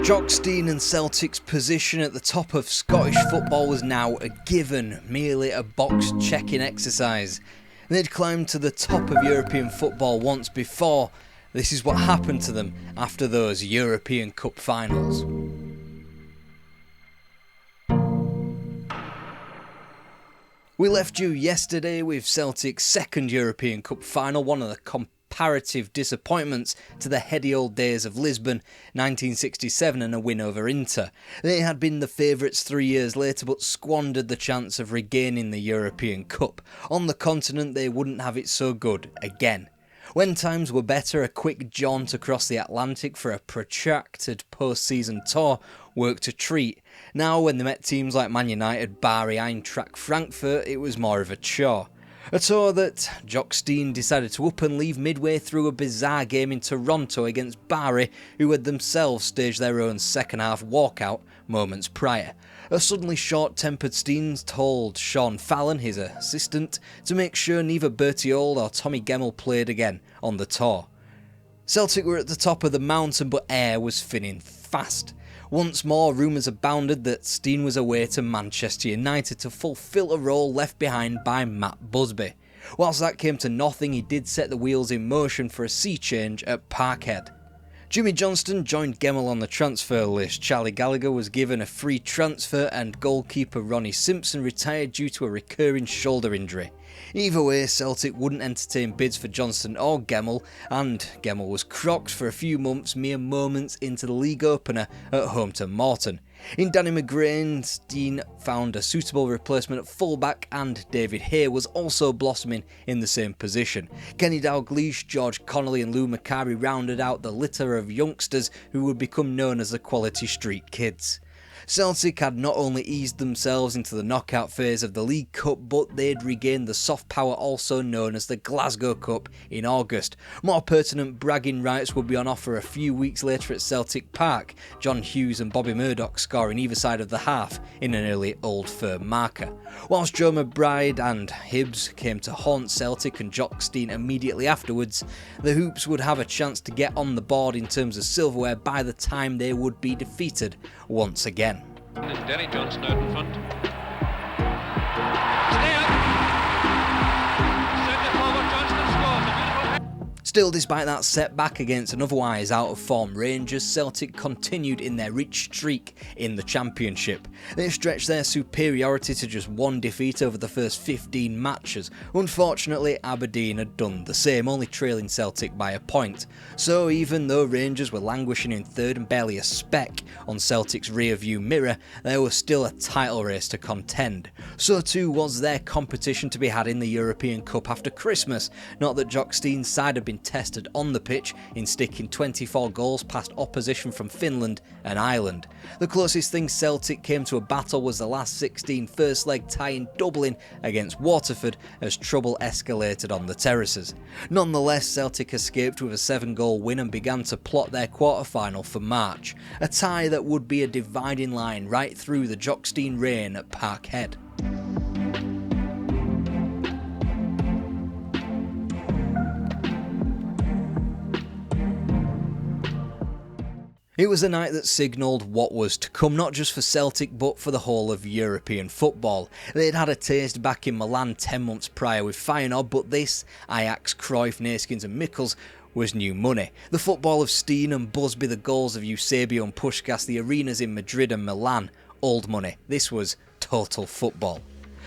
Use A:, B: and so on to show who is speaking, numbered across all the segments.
A: Jock Stein and Celtic's position at the top of Scottish football was now a given, merely a box-checking exercise. They'd climbed to the top of European football once before. This is what happened to them after those European Cup finals. We left you yesterday with Celtic's second European Cup final, one of the comparative disappointments to the heady old days of Lisbon, 1967, and a win over Inter. They had been the favourites 3 years later but squandered the chance of regaining the European Cup. On the continent they wouldn't have it so good again. When times were better, a quick jaunt across the Atlantic for a protracted post-season tour worked a treat. Now when they met teams like Man United, Bari, Eintracht Frankfurt, it was more of a chore. A tour that Jock Stein decided to up and leave midway through a bizarre game in Toronto against Bari, who had themselves staged their own second-half walkout moments prior. A suddenly short-tempered Stein told Sean Fallon, his assistant, to make sure neither Bertie Auld or Tommy Gemmell played again on the tour. Celtic were at the top of the mountain, but air was thinning fast. Once more, rumours abounded that Stein was away to Manchester United to fulfil a role left behind by Matt Busby. Whilst that came to nothing, he did set the wheels in motion for a sea change at Parkhead. Jimmy Johnston joined Gemmell on the transfer list, Charlie Gallagher was given a free transfer, and goalkeeper Ronnie Simpson retired due to a recurring shoulder injury. Either way, Celtic wouldn't entertain bids for Johnston or Gemmell, and Gemmell was crocked for a few months, mere moments into the league opener at home to Morton. In Danny McGrain, Stein found a suitable replacement at fullback, and David Hay was also blossoming in the same position. Kenny Dalglish, George Connolly and Lou Macari rounded out the litter of youngsters who would become known as the Quality Street Kids. Celtic had not only eased themselves into the knockout phase of the League Cup, but they'd regained the soft power also known as the Glasgow Cup in August. More pertinent bragging rights would be on offer a few weeks later at Celtic Park, John Hughes and Bobby Murdoch scoring either side of the half in an early Old Firm marker. Whilst Joe McBride and Hibs came to haunt Celtic and Jock Stein immediately afterwards, the Hoops would have a chance to get on the board in terms of silverware by the time they would be defeated once again.
B: Denny Johnson out in front. Centre forward Johnston scores. A beautiful.
A: Still, despite that setback against an otherwise out-of-form Rangers, Celtic continued in their rich streak in the Championship. They stretched their superiority to just one defeat over the first 15 matches. Unfortunately, Aberdeen had done the same, only trailing Celtic by a point. So even though Rangers were languishing in third and barely a speck on Celtic's rear-view mirror, there was still a title race to contend. So too was their competition to be had in the European Cup after Christmas. Not that Jock Stein's side had been tested on the pitch in sticking 24 goals past opposition from Finland and Ireland. The closest thing Celtic came to a battle was the last 16 first leg tie in Dublin against Waterford as trouble escalated on the terraces. Nonetheless, Celtic escaped with a 7-goal win and began to plot their quarter-final for March, a tie that would be a dividing line right through the Jock Stein reign at Parkhead. It was a night that signalled what was to come, not just for Celtic but for the whole of European football. They'd had a taste back in Milan 10 months prior with Feyenoord, but this, Ajax, Cruyff, Neeskens and Mikkels, was new money. The football of Stein and Busby, the goals of Eusebio and Puskás, the arenas in Madrid and Milan, old money. This was total football.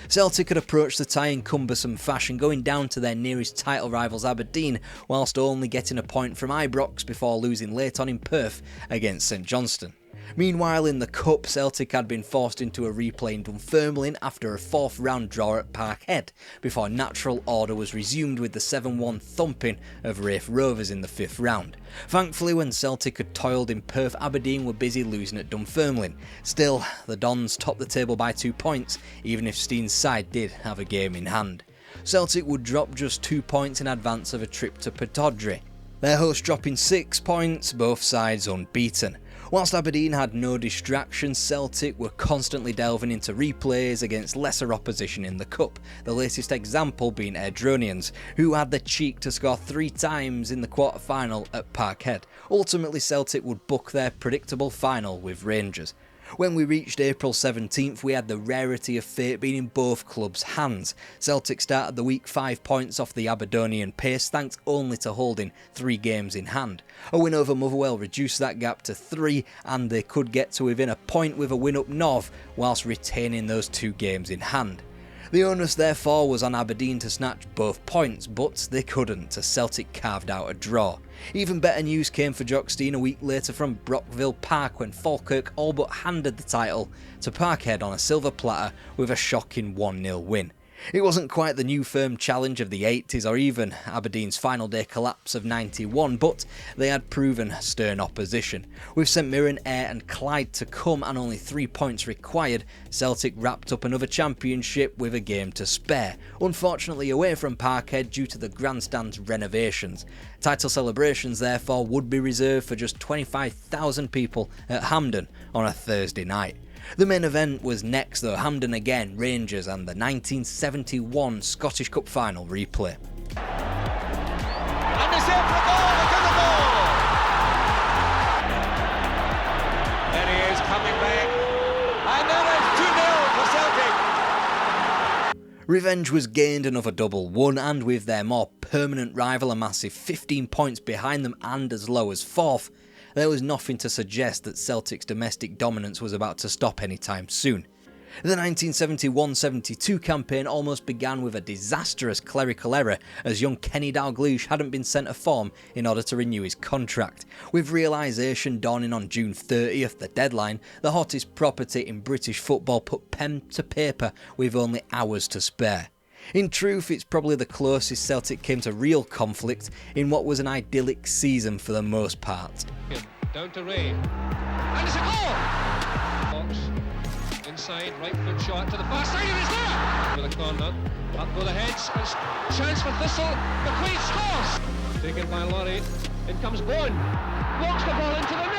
A: Celtic had approached the tie in cumbersome fashion, going down to their nearest title rivals Aberdeen, whilst only getting a point from Ibrox before losing late on in Perth against St Johnstone. Meanwhile, in the Cup, Celtic had been forced into a replay in Dunfermline after a 4th round draw at Parkhead, before natural order was resumed with the 7-1 thumping of Raith Rovers in the 5th round. Thankfully, when Celtic had toiled in Perth, Aberdeen were busy losing at Dunfermline. Still, the Dons topped the table by 2 points, even if Stein's side did have a game in hand. Celtic would drop just 2 points in advance of a trip to Pittodrie. Their hosts dropping 6 points, both sides unbeaten. Whilst Aberdeen had no distractions, Celtic were constantly delving into replays against lesser opposition in the Cup, the latest example being Airdronians, who had the cheek to score 3 times in the quarter-final at Parkhead. Ultimately, Celtic would book their predictable final with Rangers. When we reached April 17th, we had the rarity of fate being in both clubs' hands. Celtic started the week 5 points off the Aberdonian pace, thanks only to holding 3 games in hand. A win over Motherwell reduced that gap to 3, and they could get to within a point with a win up north, whilst retaining those 2 games in hand. The onus therefore was on Aberdeen to snatch both points, but they couldn't, as Celtic carved out a draw. Even better news came for Jock Stein a week later from Brockville Park, when Falkirk all but handed the title to Parkhead on a silver platter with a shocking 1-0 win. It wasn't quite the new firm challenge of the 80s or even Aberdeen's final day collapse of 91, but they had proven stern opposition. With St Mirren, Ayr and Clyde to come and only 3 points required, Celtic wrapped up another championship with a game to spare, unfortunately away from Parkhead due to the grandstand's renovations. Title celebrations therefore would be reserved for just 25,000 people at Hampden on a Thursday night. The main event was next though, Hampden again, Rangers and the 1971 Scottish Cup final replay.
C: And it's in for a goal, it's in the goal! There he is coming back, and then it's 2-0 for Celtic!
A: Revenge was gained, another double won, and with their more permanent rival a massive 15 points behind them and as low as 4th, there was nothing to suggest that Celtic's domestic dominance was about to stop anytime soon. The 1971-72 campaign almost began with a disastrous clerical error, as young Kenny Dalglish hadn't been sent a form in order to renew his contract. With realisation dawning on June 30th, the deadline, the hottest property in British football put pen to paper with only hours to spare. In truth, it's probably the closest Celtic came to real conflict in what was an idyllic season for the most part.
B: Down to Ray. And it's a goal! Box. Inside, right foot shot to the far side, and it's there! With a corner. Up go the heads. It's chance for Thistle. McQuaid scores! Taken by Laurie. In comes Bowen. Walks the ball into the net!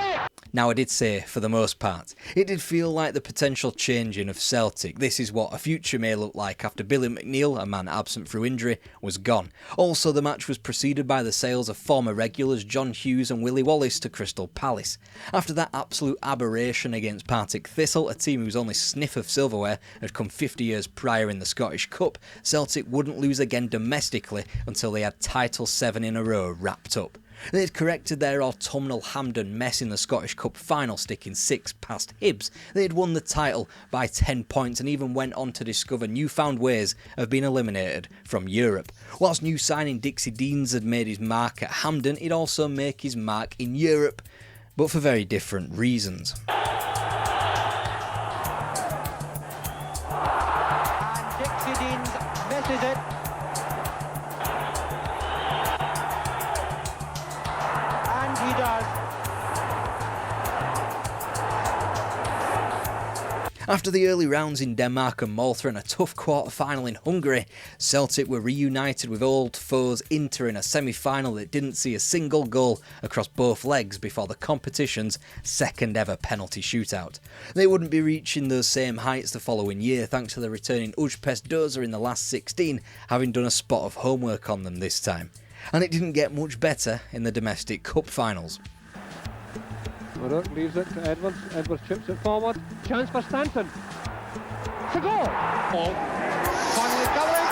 A: Now, I did say, for the most part, it did feel like the potential changing of Celtic. This is what a future may look like after Billy McNeil, a man absent through injury, was gone. Also, the match was preceded by the sales of former regulars John Hughes and Willie Wallace to Crystal Palace. After that absolute aberration against Partick Thistle, a team whose only sniff of silverware had come 50 years prior in the Scottish Cup, Celtic wouldn't lose again domestically until they had title 7 in a row wrapped up. They had corrected their autumnal Hampden mess in the Scottish Cup final, sticking 6 past Hibs. They had won the title by 10 points and even went on to discover newfound ways of being eliminated from Europe. Whilst new signing Dixie Deans had made his mark at Hampden, he'd also make his mark in Europe, but for very different reasons.
D: And Dixie Deans misses it. He does.
A: After the early rounds in Denmark and Malta and a tough quarter-final in Hungary, Celtic were reunited with old foes Inter in a semi-final that didn't see a single goal across both legs before the competition's second ever penalty shootout. They wouldn't be reaching those same heights the following year thanks to the returning Ujpest Doza in the last 16 having done a spot of homework on them this time. And it didn't get much better in the domestic cup finals.
E: Murdoch leaves it to Edwards. Edwards chips it forward. Chance for Stanton. It's a goal! Ball. Finally going!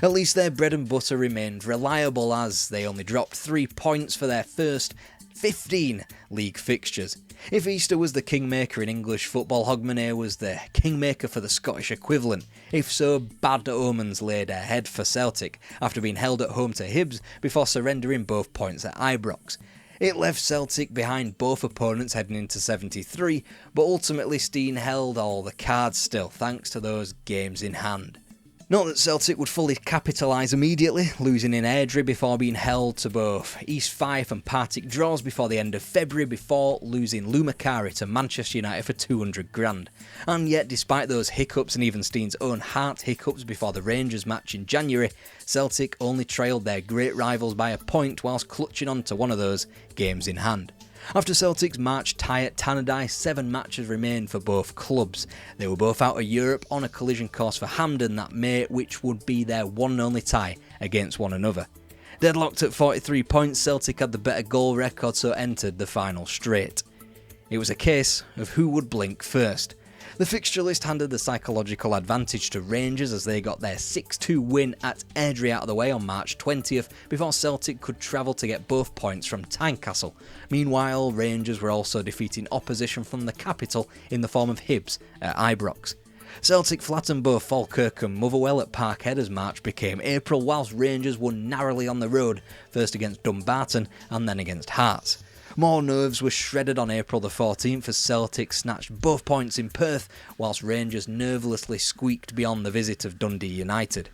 A: At least their bread and butter remained reliable, as they only dropped 3 points for their first 15 league fixtures. If Easter was the kingmaker in English football, Hogmanay was the kingmaker for the Scottish equivalent. If so, bad omens laid ahead for Celtic after being held at home to Hibs before surrendering both points at Ibrox. It left Celtic behind both opponents heading into 73, but ultimately Stein held all the cards still thanks to those games in hand. Not that Celtic would fully capitalise immediately, losing in Airdrie before being held to both East Fife and Partick draws before the end of February before losing Lumakari to Manchester United for 200 grand. And yet, despite those hiccups and even Stein's own heart hiccups before the Rangers match in January, Celtic only trailed their great rivals by a point whilst clutching on to one of those games in hand. After Celtic's March tie at Tannadice, 7 matches remained for both clubs. They were both out of Europe on a collision course for Hampden that May, which would be their one and only tie against one another. Deadlocked at 43 points, Celtic had the better goal record, so entered the final straight. It was a case of who would blink first. The fixture list handed the psychological advantage to Rangers as they got their 6-2 win at Airdrie out of the way on March 20th before Celtic could travel to get both points from Tynecastle. Meanwhile, Rangers were also defeating opposition from the capital in the form of Hibs at Ibrox. Celtic flattened both Falkirk and Motherwell at Parkhead as March became April, whilst Rangers won narrowly on the road, first against Dumbarton and then against Hearts. More nerves were shredded on April the 14th as Celtic snatched both points in Perth, whilst Rangers nervously squeaked beyond the visit of Dundee United.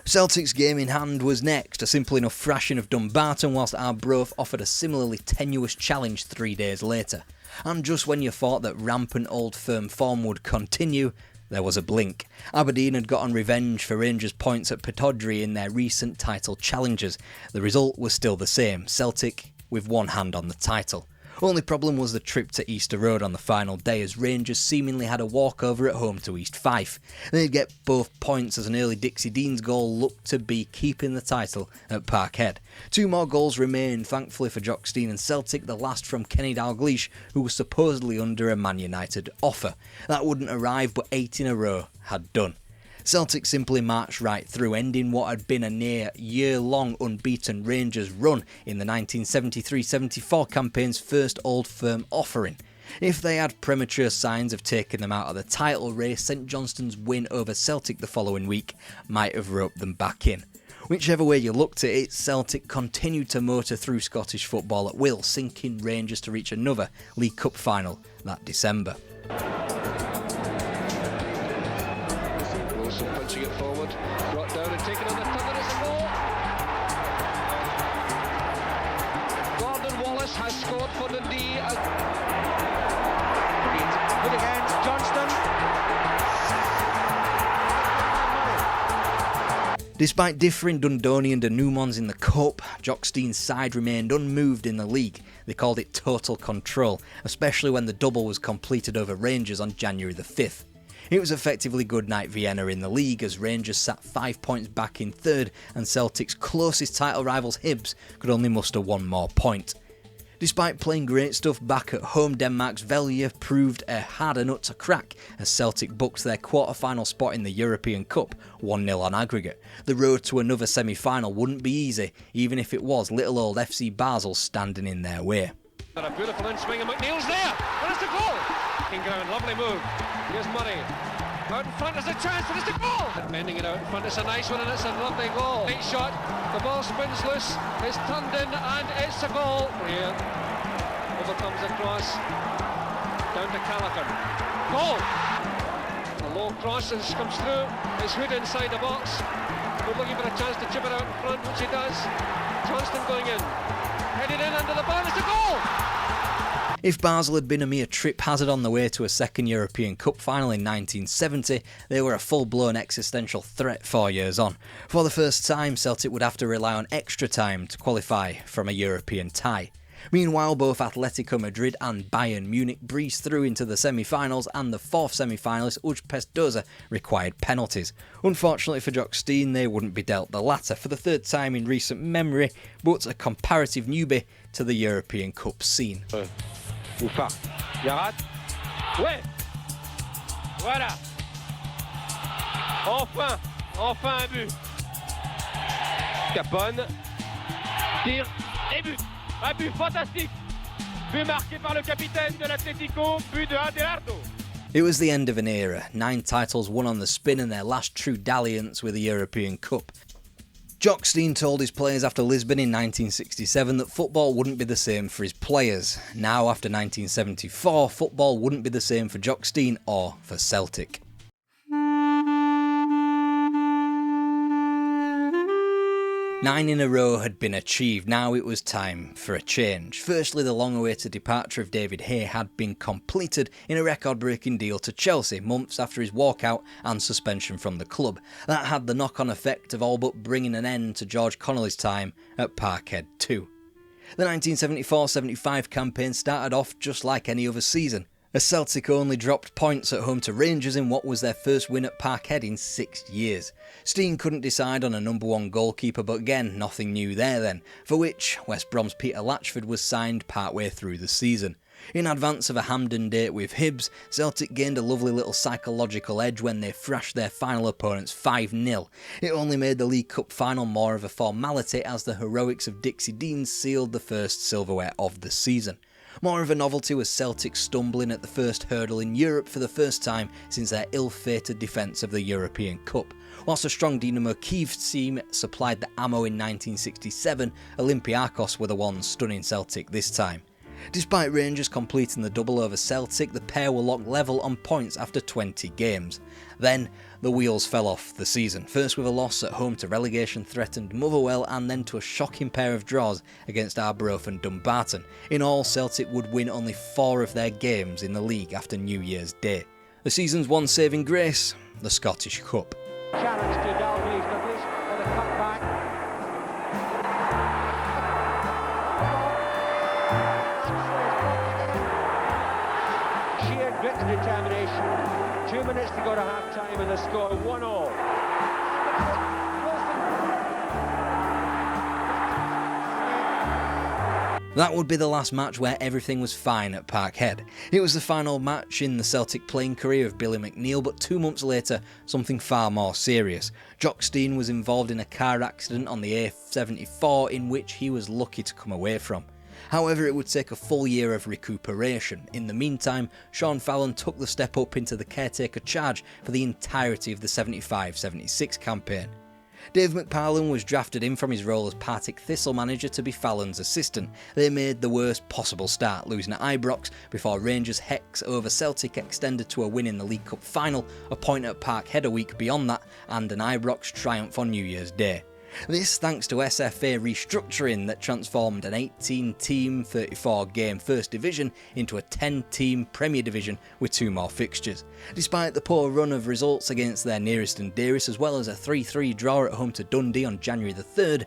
A: Celtic's game in hand was next, a simple enough thrashing of Dumbarton, whilst Arbroath offered a similarly tenuous challenge 3 days later. And just when you thought that rampant old firm form would continue, there was a blink. Aberdeen had got on revenge for Rangers' points at Pittodrie in their recent title challenges. The result was still the same, Celtic with one hand on the title. Only problem was the trip to Easter Road on the final day, as Rangers seemingly had a walkover at home to East Fife. They'd get both points as an early Dixie Dean's goal looked to be keeping the title at Parkhead. 2 more goals remained, thankfully for Jock Stein and Celtic, the last from Kenny Dalglish, who was supposedly under a Man United offer. That wouldn't arrive, but 8 in a row had done. Celtic simply marched right through, ending what had been a near year-long unbeaten Rangers run in the 1973-74 campaign's first Old Firm offering. If they had premature signs of taking them out of the title race, St Johnstone's win over Celtic the following week might have roped them back in. Whichever way you looked at it, Celtic continued to motor through Scottish football at will, sinking Rangers to reach another League Cup final that December.
B: Wilson punching it forward, brought down and taken on the turn, it's a goal. Gordon Wallace has scored for Dundee.
D: Good against Johnston.
A: Despite differing Dundonian and denouements in the Cup, Jock Stein's side remained unmoved in the league. They called it total control, especially when the double was completed over Rangers on January the 5th. It was effectively goodnight Vienna in the league as Rangers sat 5 points back in third and Celtic's closest title rivals Hibs could only muster 1 more point. Despite playing great stuff back at home, Denmark's Velje proved a harder nut to crack as Celtic booked their quarter-final spot in the European Cup, 1-0 on aggregate. The road to another semi-final wouldn't be easy, even if it was little old FC Basel standing in their way.
B: A beautiful in-swing and McNeil's there, and it's a goal! Ground, lovely move. Here's Murray. Out in front, there's a chance, and it's a goal! Bending it out in front, it's a nice one, and it's a lovely goal. Great shot, the ball spins loose, it's turned in, and it's a goal. Here, over comes the cross, down to Callaghan. Goal! A low cross, and it comes through, it's Hood inside the box. We're looking for a chance to chip it out in front, which he does. Johnston going in, headed in under the bar, it's a goal!
A: If Basel had been a mere trip hazard on the way to a second European Cup final in 1970, they were a full-blown existential threat 4 years on. For the first time, Celtic would have to rely on extra time to qualify from a European tie. Meanwhile, both Atletico Madrid and Bayern Munich breezed through into the semi-finals, and the fourth semi-finalist Ujpest Doza required penalties. Unfortunately for Jock Stein, they wouldn't be dealt the latter for the third time in recent memory, but a comparative newbie to the European Cup scene.
E: Oufa. Yarat. Ouais. Voilà. Enfin un but. Capone. Tire et but. Un but fantastique. But marqué par le capitaine de l'Atlético. But de Adelardo.
A: It was the end of an era. 9 titles won on the spin and their last true dalliance with the European Cup. Jock Stein told his players after Lisbon in 1967 that football wouldn't be the same for his players. Now, after 1974, football wouldn't be the same for Jock Stein or for Celtic. 9 in a row had been achieved, now it was time for a change. Firstly, the long-awaited departure of David Hay had been completed in a record-breaking deal to Chelsea, months after his walkout and suspension from the club. That had the knock-on effect of all but bringing an end to George Connolly's time at Parkhead too. The 1974-75 campaign started off just like any other season, as Celtic only dropped points at home to Rangers in what was their first win at Parkhead in 6 years. Stein couldn't decide on a number one goalkeeper, but again, nothing new there then, for which West Brom's Peter Latchford was signed partway through the season. In advance of a Hampden date with Hibs, Celtic gained a lovely little psychological edge when they thrashed their final opponents 5-0. It only made the League Cup final more of a formality as the heroics of Dixie Dean sealed the first silverware of the season. More of a novelty was Celtic stumbling at the first hurdle in Europe for the first time since their ill-fated defence of the European Cup. Whilst a strong Dynamo Kyiv team supplied the ammo in 1967, Olympiacos were the ones stunning Celtic this time. Despite Rangers completing the double over Celtic, the pair were locked level on points after 20 games. Then, the wheels fell off the season, first with a loss at home to relegation-threatened Motherwell and then to a shocking pair of draws against Arbroath and Dumbarton. In all, Celtic would win only 4 of their games in the league after New Year's Day. The season's one saving grace, the Scottish Cup.
D: Challenge to Dalglish Douglas for the cutback. Sheer grit and determination. 2 minutes to go to half-time and the score 1-1.
A: That would be the last match where everything was fine at Parkhead. It was the final match in the Celtic playing career of Billy McNeill, but 2 months later, something far more serious. Jock Stein was involved in a car accident on the A74 in which he was lucky to come away from. However, it would take a full year of recuperation. In the meantime, Sean Fallon took the step up into the caretaker charge for the entirety of the 75-76 campaign. Dave McParlin was drafted in from his role as Partick Thistle manager to be Fallon's assistant. They made the worst possible start, losing at Ibrox before Rangers' hex over Celtic extended to a win in the League Cup final, a point at Parkhead a week beyond that, and an Ibrox triumph on New Year's Day. This thanks to SFA restructuring that transformed an 18-team, 34-game First Division into a 10-team Premier Division with 2 more fixtures. Despite the poor run of results against their nearest and dearest, as well as a 3-3 draw at home to Dundee on January the 3rd,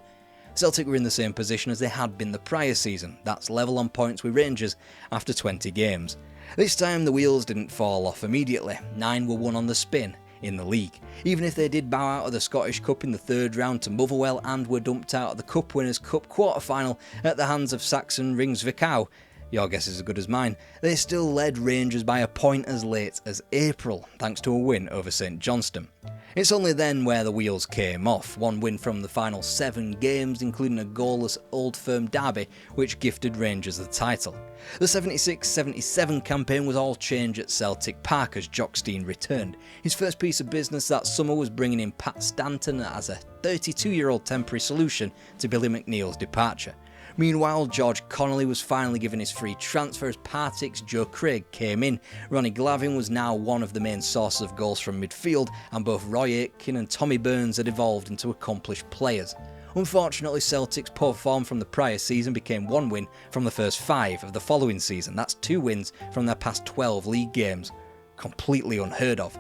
A: Celtic were in the same position as they had been the prior season, that's level on points with Rangers after 20 games. This time the wheels didn't fall off immediately, 9 were won on the spin in the league. Even if they did bow out of the Scottish Cup in the 3rd round to Motherwell and were dumped out of the Cup Winners' Cup quarter-final at the hands of Saxon Ringsvikau, your guess is as good as mine, they still led Rangers by a point as late as April, thanks to a win over St Johnstone. It's only then where the wheels came off, 1 win from the final 7 games, including a goalless Old Firm derby, which gifted Rangers the title. The 76-77 campaign was all change at Celtic Park as Jock Stein returned. His first piece of business that summer was bringing in Pat Stanton as a 32-year-old temporary solution to Billy McNeill's departure. Meanwhile, George Connolly was finally given his free transfer as Partick's Joe Craig came in. Ronnie Glavin was now one of the main sources of goals from midfield, and both Roy Aitken and Tommy Burns had evolved into accomplished players. Unfortunately, Celtic's poor form from the prior season became 1 win from the first 5 of the following season. That's 2 wins from their past 12 league games. Completely unheard of.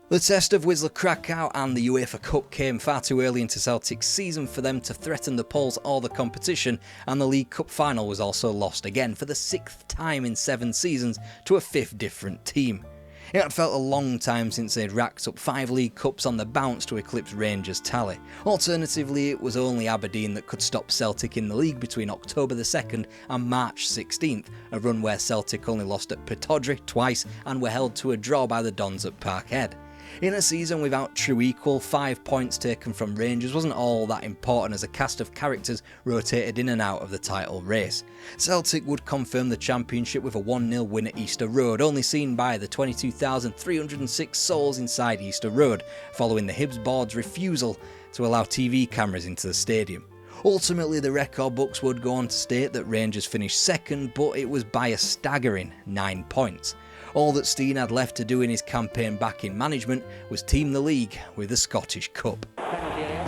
A: The test of Wisła Krakow and the UEFA Cup came far too early into Celtic's season for them to threaten the polls or the competition, and the League Cup final was also lost again for the 6th time in 7 seasons to a 5th different team. It had felt a long time since they'd racked up 5 League Cups on the bounce to eclipse Rangers' tally. Alternatively, it was only Aberdeen that could stop Celtic in the league between October the 2nd and March 16th, a run where Celtic only lost at Pittodrie twice and were held to a draw by the Dons at Parkhead. In a season without true equal, 5 points taken from Rangers wasn't all that important as a cast of characters rotated in and out of the title race. Celtic would confirm the championship with a 1-0 win at Easter Road, only seen by the 22,306 souls inside Easter Road, following the Hibs board's refusal to allow TV cameras into the stadium. Ultimately, the record books would go on to state that Rangers finished second, but it was by a staggering 9 points. All that Stein had left to do in his campaign back in management was team the league with the Scottish Cup.
D: Penalty area.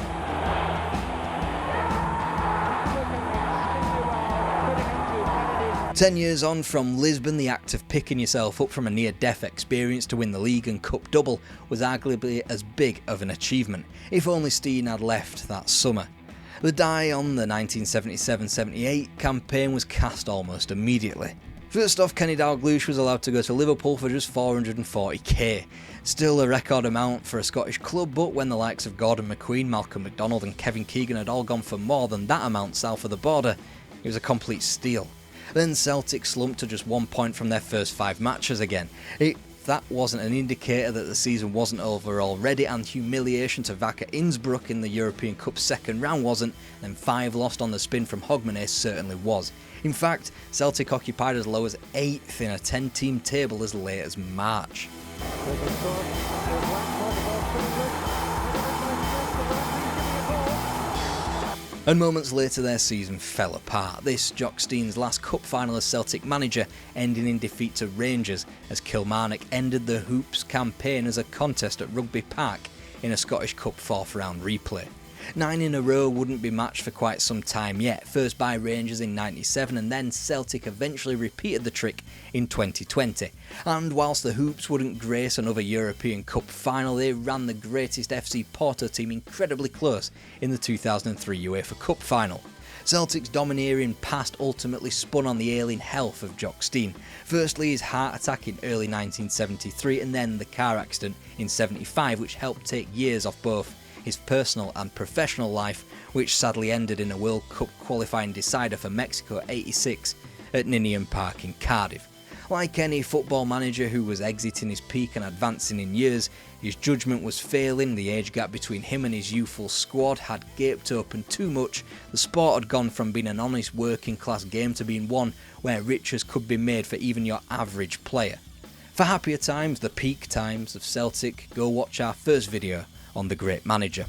A: 10 years on from Lisbon, the act of picking yourself up from a near-death experience to win the league and cup double was arguably as big of an achievement, if only Stein had left that summer. The die on the 1977-78 campaign was cast almost immediately. First off, Kenny Dalglish was allowed to go to Liverpool for just $440k. Still a record amount for a Scottish club, but when the likes of Gordon McQueen, Malcolm McDonald and Kevin Keegan had all gone for more than that amount south of the border, it was a complete steal. Then Celtic slumped to just 1 point from their first 5 matches again. If that wasn't an indicator that the season wasn't over already, and humiliation to Wacker Innsbruck in the European Cup second round wasn't, then 5 lost on the spin from Hogmanay certainly was. In fact, Celtic occupied as low as 8th in a 10-team table as late as March. And moments later their season fell apart. This Jock Stein's last cup final as Celtic manager ending in defeat to Rangers as Kilmarnock ended the Hoops campaign as a contest at Rugby Park in a Scottish Cup 4th round replay. 9 in a row wouldn't be matched for quite some time yet, first by Rangers in '97 and then Celtic eventually repeated the trick in 2020. And whilst the Hoops wouldn't grace another European Cup final, they ran the greatest FC Porto team incredibly close in the 2003 UEFA Cup final. Celtic's domineering past ultimately spun on the ailing health of Jock Stein. Firstly his heart attack in early 1973 and then the car accident in '75, which helped take years off both his personal and professional life, which sadly ended in a World Cup qualifying decider for Mexico '86 at Ninian Park in Cardiff. Like any football manager who was exiting his peak and advancing in years, his judgment was failing, the age gap between him and his youthful squad had gaped open too much, the sport had gone from being an honest working class game to being one where riches could be made for even your average player. For happier times, the peak times of Celtic, go watch our first video on the great manager.